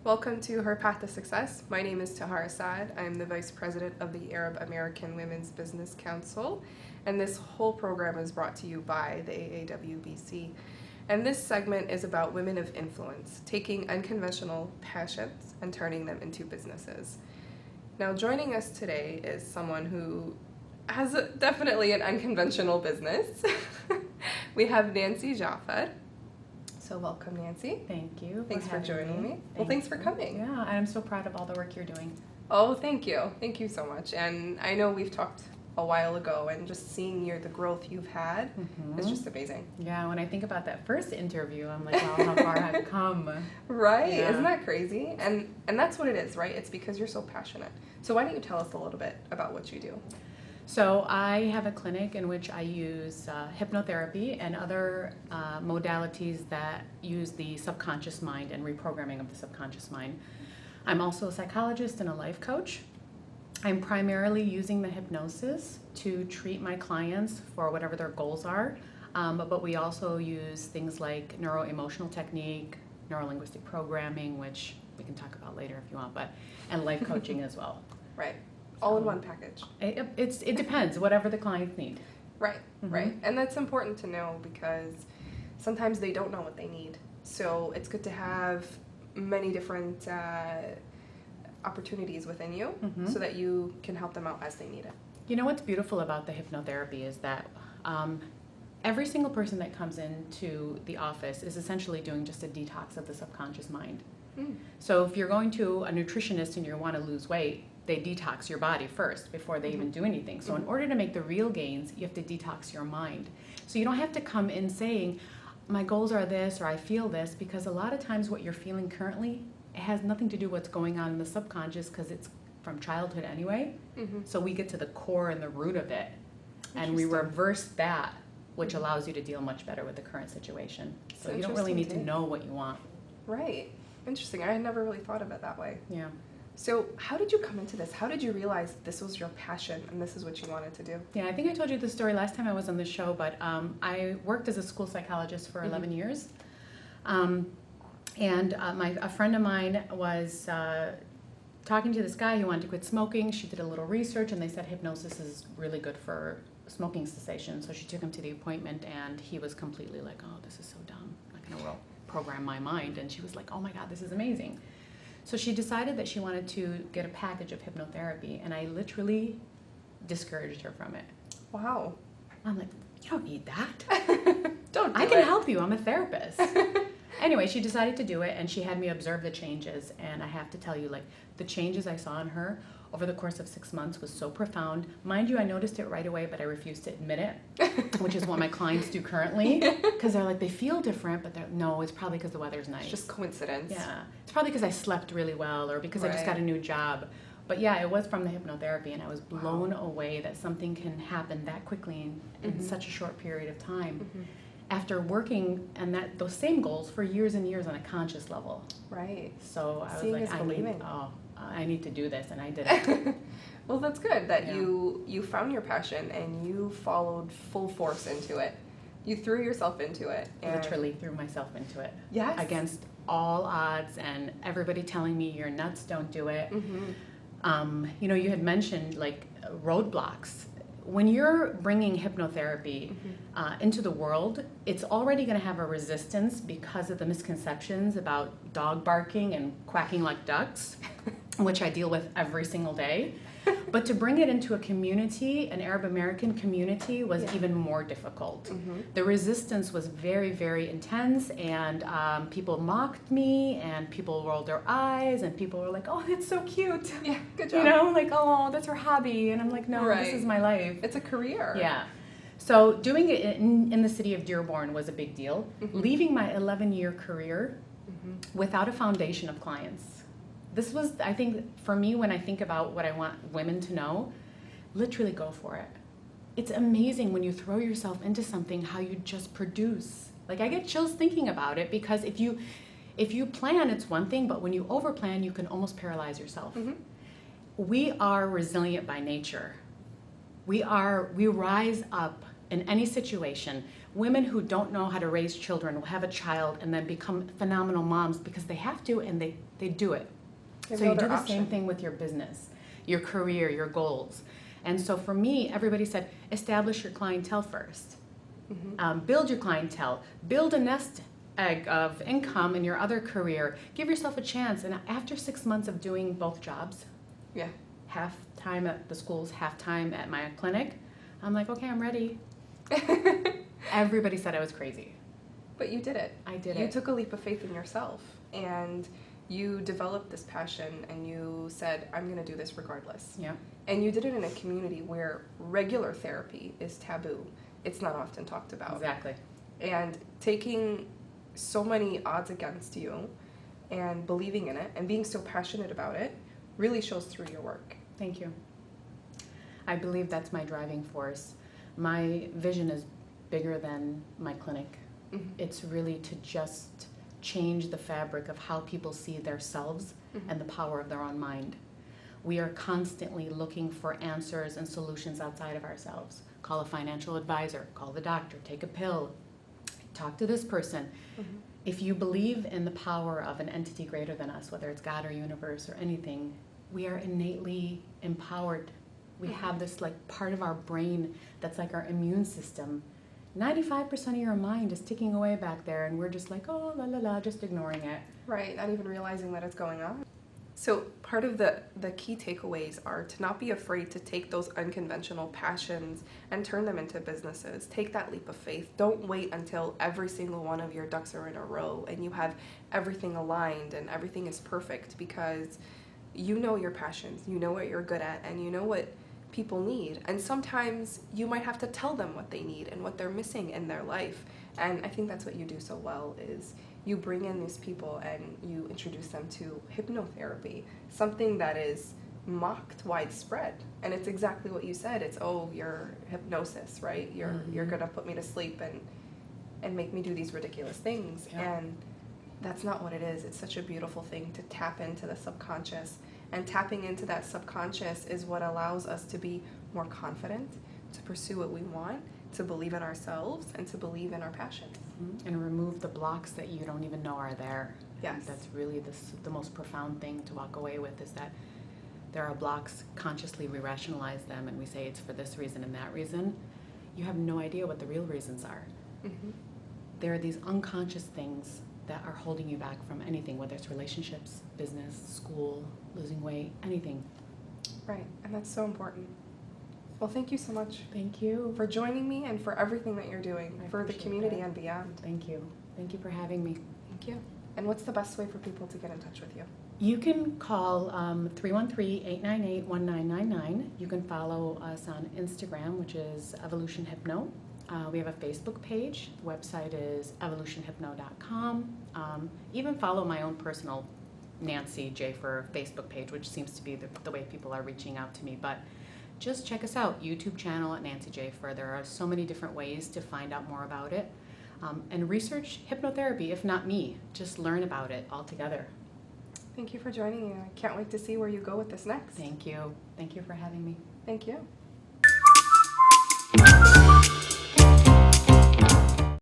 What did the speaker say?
Welcome to Her Path to Success. My name is Tahar Assad. I'm the Vice President of the Arab American Women's Business Council, and this whole program is brought to you by the AAWBC. And this segment is about women of influence, taking unconventional passions and turning them into businesses. Now, joining us today is someone who has definitely an unconventional business. We have Nancy Jaafar. So welcome, Nancy. Thank you. Thanks for joining me. Well, thanks for coming. Yeah, I'm so proud of all the work you're doing. Oh, thank you. Thank you so much. And I know we've talked a while ago, and just seeing the growth you've had is just amazing. Yeah, when I think about that first interview, I'm like, wow, how far I've come. Right? Yeah. Isn't that crazy? And that's what it is, right? It's because you're so passionate. So why don't you tell us a little bit about what you do? So I have a clinic in which I use hypnotherapy and other modalities that use the subconscious mind and reprogramming of the subconscious mind. I'm also a psychologist and a life coach. I'm primarily using the hypnosis to treat my clients for whatever their goals are, but we also use things like neuro-emotional technique, neuro-linguistic programming, which we can talk about later if you want, and life coaching as well. Right. All in one package. It depends, whatever the clients need. Right, right. And that's important to know because sometimes they don't know what they need. So it's good to have many different opportunities within you so that you can help them out as they need it. You know what's beautiful about the hypnotherapy is that every single person that comes into the office is essentially doing just a detox of the subconscious mind. So if you're going to a nutritionist and you want to lose weight, they detox your body first before they even do anything. So in order to make the real gains, you have to detox your mind. So you don't have to come in saying, my goals are this or I feel this, because a lot of times what you're feeling currently, it has nothing to do with what's going on in the subconscious because it's from childhood anyway. So we get to the core and the root of it and we reverse that, which allows you to deal much better with the current situation. So you don't really need to know what you want. Right. Interesting. I had never really thought of it that way. Yeah. So how did you come into this? How did you realize this was your passion and this is what you wanted to do? Yeah, I think I told you the story last time I was on the show, but I worked as a school psychologist for 11 years. A friend of mine was talking to this guy who wanted to quit smoking. She did a little research and they said hypnosis is really good for smoking cessation. So she took him to the appointment and he was completely like, oh, this is so dumb. I'm not going to program my mind. And she was like, oh my God, this is amazing. So she decided that she wanted to get a package of hypnotherapy, and I literally discouraged her from it. Wow. I'm like, you don't need that. I can help you. I'm a therapist. Anyway, she decided to do it, and she had me observe the changes. And I have to tell you, like, the changes I saw in her over the course of 6 months was so profound. Mind you, I noticed it right away, but I refused to admit it, which is what my clients do currently. Because they're like, they feel different, but no, it's probably because the weather's nice. It's just coincidence. Yeah. It's probably because I slept really well or because I just got a new job. But yeah, it was from the hypnotherapy, and I was blown away that something can happen that quickly in such a short period of time. After working on those same goals for years and years on a conscious level. Right. So I was Seeing like, is believing. I need to do this, and I did it. Well, that's good that you found your passion and you followed full force into it. You threw yourself into it. And literally threw myself into it. Yes. Against all odds and everybody telling me you're nuts, don't do it. You had mentioned like roadblocks. When you're bringing hypnotherapy into the world, it's already going to have a resistance because of the misconceptions about dog barking and quacking like ducks, which I deal with every single day. But to bring it into a community, an Arab American community, was even more difficult. The resistance was very, very intense, and people mocked me, and people rolled their eyes, and people were like, oh, that's so cute. Yeah, good job. Like, oh, that's her hobby. And I'm like, no, this is my life. It's a career. Yeah. So doing it in the city of Dearborn was a big deal. Leaving my 11-year career without a foundation of clients. This was, I think, for me, when I think about what I want women to know, literally go for it. It's amazing when you throw yourself into something, how you just produce. Like, I get chills thinking about it because if you plan, it's one thing, but when you overplan, you can almost paralyze yourself. We are resilient by nature. We rise up in any situation. Women who don't know how to raise children will have a child and then become phenomenal moms because they have to, and they do it. There's So you no do other the same option. thing with your business, your career, your goals. And so for me, everybody said, establish your clientele first. Build your clientele, build a nest egg of income in your other career, give yourself a chance. And after 6 months of doing both jobs, Yeah. half time at the schools, half time at my clinic, I'm like, okay, I'm ready. Everybody said I was crazy. But you did it. I did You it. took a leap of faith in yourself, and you developed this passion, and you said, I'm going to do this regardless. Yeah. And you did it in a community where regular therapy is taboo. It's not often talked about. Exactly. And taking so many odds against you and believing in it and being so passionate about it really shows through your work. Thank you. I believe that's my driving force. My vision is bigger than my clinic. It's really to just change the fabric of how people see themselves and the power of their own mind. We are constantly looking for answers and solutions outside of ourselves. Call a financial advisor, call the doctor, take a pill, talk to this person. If you believe in the power of an entity greater than us, whether it's God or universe or anything, we are innately empowered. We have this like part of our brain that's like our immune system. 95% of your mind is ticking away back there, and we're just like, oh, la la la, just ignoring it. Right, not even realizing that it's going on. So part of the key takeaways are to not be afraid to take those unconventional passions and turn them into businesses. Take that leap of faith. Don't wait until every single one of your ducks are in a row and you have everything aligned and everything is perfect, because you know your passions, you know what you're good at, and you know what people need. And sometimes you might have to tell them what they need and what they're missing in their life. And I think that's what you do so well, is you bring in these people and you introduce them to hypnotherapy, something that is mocked widespread. And it's exactly what you said. It's, oh, you're hypnosis, right? You're gonna put me to sleep and make me do these ridiculous things. Yeah. And that's not what it is. It's such a beautiful thing to tap into the subconscious. And tapping into that subconscious is what allows us to be more confident, to pursue what we want, to believe in ourselves, and to believe in our passions. And remove the blocks that you don't even know are there. Yes. That's really the most profound thing to walk away with, is that there are blocks. Consciously we rationalize them and we say it's for this reason and that reason. You have no idea what the real reasons are. There are these unconscious things that are holding you back from anything, whether it's relationships, business, school, losing weight, anything. Right, and that's so important. Well, thank you so much Thank you. for joining me and for everything that you're doing I for the appreciate community that. and beyond. Thank you. Thank you for having me. Thank you. And what's the best way for people to get in touch with you? You can call 313-898-1999. You can follow us on Instagram, which is Evolution Hypno. We have a Facebook page. The website is evolutionhypno.com. Even follow my own personal Nancy Jaafar Facebook page, which seems to be the way people are reaching out to me. But just check us out, YouTube channel at Nancy Jaafar. There are so many different ways to find out more about it. And research hypnotherapy, if not me. Just learn about it altogether. Thank you for joining me. I can't wait to see where you go with this next. Thank you. Thank you for having me. Thank you.